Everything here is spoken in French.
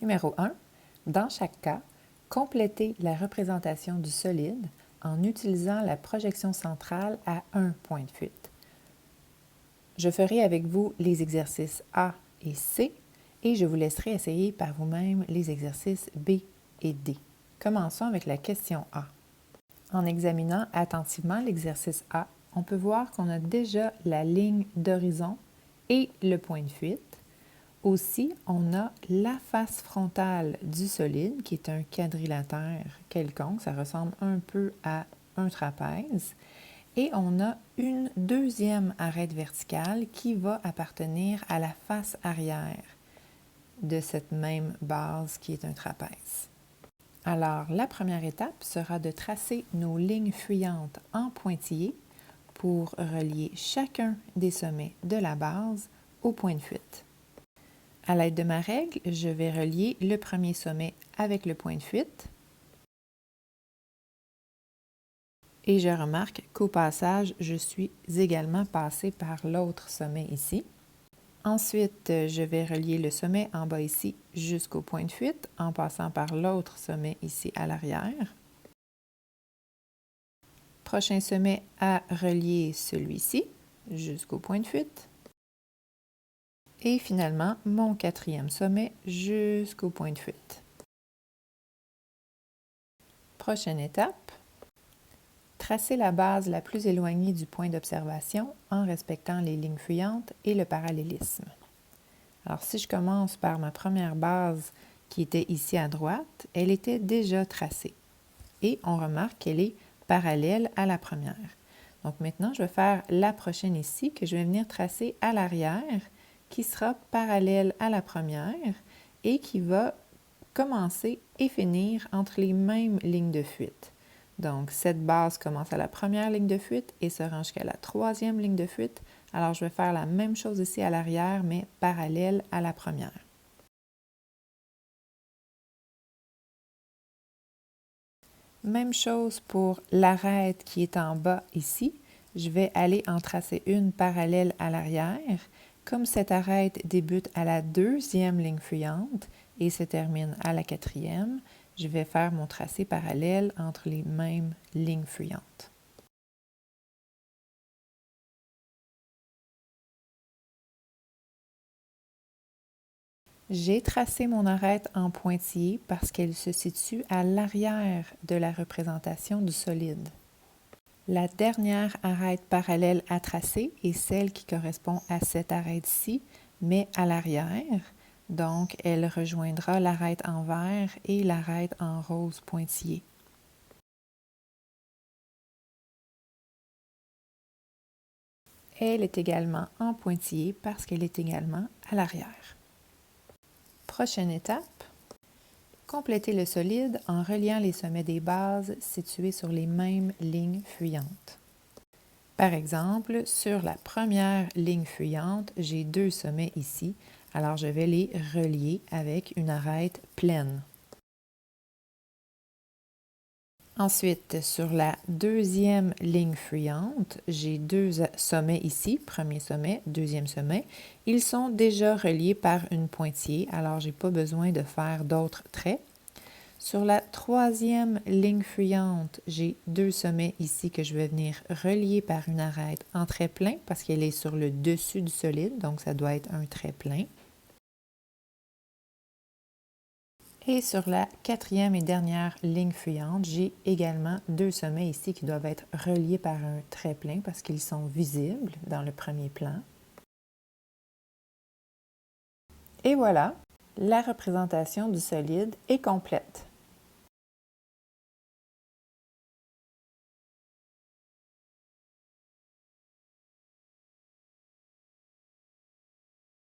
Numéro 1. Dans chaque cas, complétez la représentation du solide en utilisant la projection centrale à un point de fuite. Je ferai avec vous les exercices A et C et je vous laisserai essayer par vous-même les exercices B et D. Commençons avec la question A. En examinant attentivement l'exercice A, on peut voir qu'on a déjà la ligne d'horizon et le point de fuite. Aussi, on a la face frontale du solide, qui est un quadrilatère quelconque, ça ressemble un peu à un trapèze. Et on a une deuxième arête verticale qui va appartenir à la face arrière de cette même base qui est un trapèze. Alors, la première étape sera de tracer nos lignes fuyantes en pointillés pour relier chacun des sommets de la base au point de fuite. À l'aide de ma règle, je vais relier le premier sommet avec le point de fuite. Et je remarque qu'au passage, je suis également passée par l'autre sommet ici. Ensuite, je vais relier le sommet en bas ici jusqu'au point de fuite en passant par l'autre sommet ici à l'arrière. Prochain sommet à relier celui-ci jusqu'au point de fuite. Et finalement, mon quatrième sommet jusqu'au point de fuite. Prochaine étape. Tracer la base la plus éloignée du point d'observation en respectant les lignes fuyantes et le parallélisme. Alors, si je commence par ma première base qui était ici à droite, elle était déjà tracée. Et on remarque qu'elle est parallèle à la première. Donc maintenant, je vais faire la prochaine ici que je vais venir tracer à l'arrière, qui sera parallèle à la première et qui va commencer et finir entre les mêmes lignes de fuite. Donc, cette base commence à la première ligne de fuite et se rend jusqu'à la troisième ligne de fuite. Alors, je vais faire la même chose ici à l'arrière, mais parallèle à la première. Même chose pour l'arête qui est en bas ici. Je vais aller en tracer une parallèle à l'arrière. Comme cette arête débute à la deuxième ligne fuyante et se termine à la quatrième, je vais faire mon tracé parallèle entre les mêmes lignes fuyantes. J'ai tracé mon arête en pointillé parce qu'elle se situe à l'arrière de la représentation du solide. La dernière arête parallèle à tracer est celle qui correspond à cette arête-ci, mais à l'arrière. Donc, elle rejoindra l'arête en vert et l'arête en rose pointillé. Elle est également en pointillé parce qu'elle est également à l'arrière. Prochaine étape, compléter le solide en reliant les sommets des bases situés sur les mêmes lignes fuyantes. Par exemple, sur la première ligne fuyante, j'ai deux sommets ici, alors je vais les relier avec une arête pleine. Ensuite, sur la deuxième ligne fuyante, j'ai deux sommets ici, premier sommet, deuxième sommet. Ils sont déjà reliés par une pointillée, alors je n'ai pas besoin de faire d'autres traits. Sur la troisième ligne fuyante, j'ai deux sommets ici que je vais venir relier par une arête en trait plein parce qu'elle est sur le dessus du solide, donc ça doit être un trait plein. Et sur la quatrième et dernière ligne fuyante, j'ai également deux sommets ici qui doivent être reliés par un trait plein parce qu'ils sont visibles dans le premier plan. Et voilà, la représentation du solide est complète.